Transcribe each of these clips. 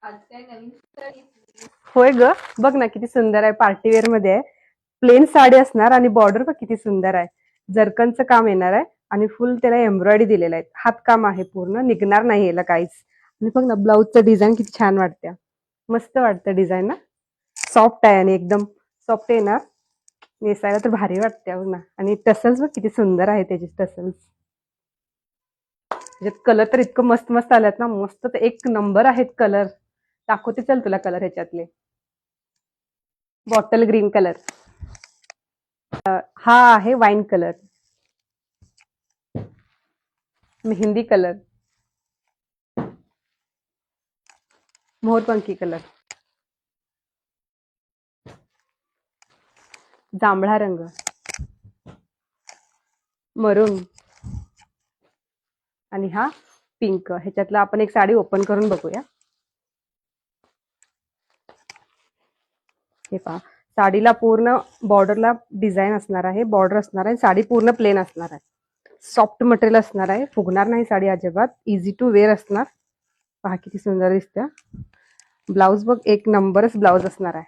आज काय नवीन साडी? होय ग, बघ ना किती सुंदर आहे. पार्टीवेअर मध्ये आहे. प्लेन साडी असणार आणि बॉर्डर बघ किती सुंदर आहे. जरकनचं काम येणार आहे आणि फुल त्याला एम्ब्रॉयडरी दिलेलं आहे. हातकाम आहे, पूर्ण निघणार नाही याला काहीच. आणि बघ ना ब्लाऊजचं डिझाईन किती छान वाटतं. मस्त वाटतं डिझाईन ना. सॉफ्ट आहे आणि एकदम सॉफ्ट येणार. नेसायला तर भारी वाटते बघ ना. आणि टसल्स बघ किती सुंदर आहे त्याचे टसल्स. त्याच्यात कलर तर इतकं मस्त मस्त आल्यात ना. मस्त तर एक नंबर आहेत कलर. दाखवते चल तुला कलर ह्याच्यातले. बॉटल ग्रीन कलर, हा आहे वाईन कलर, मेहंदी कलर, मोरपंखी कलर, जांभळा रंग, मरून आणि हा पिंक. ह्याच्यातला आपण एक साडी ओपन करून बघूया. हे पहा, साडीला पूर्ण बॉर्डरला डिझाईन असणार आहे, बॉर्डर असणार आहे. साडी पूर्ण प्लेन असणार आहे. सॉफ्ट मटेरियल असणार आहे, फुगणार नाही साडी अजिबात. इझी टू वेअर असणार. पहा किती सुंदर दिसते. ब्लाउज बघ एक नंबरच ब्लाउज असणार आहे.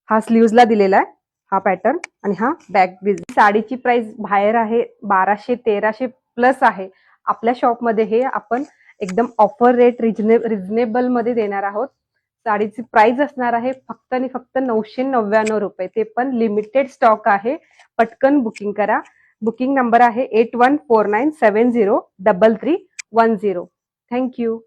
हा स्लीव्हजला दिलेला आहे हा पॅटर्न आणि हा बॅक डिझाईन. साडीची प्राइस बाहेर आहे 1200-1300 प्लस आहे. आपल्या शॉपमध्ये हे आपण एकदम ऑफर रेट रिजनेबल मध्ये देणार आहोत. साडीची प्राइस असणार आहे फक्त आणि फक्त 999 रुपये. ते पण लिमिटेड स्टॉक आहे. पटकन बुकिंग करा. बुकिंग नंबर आहे 8149703331. थँक्यू.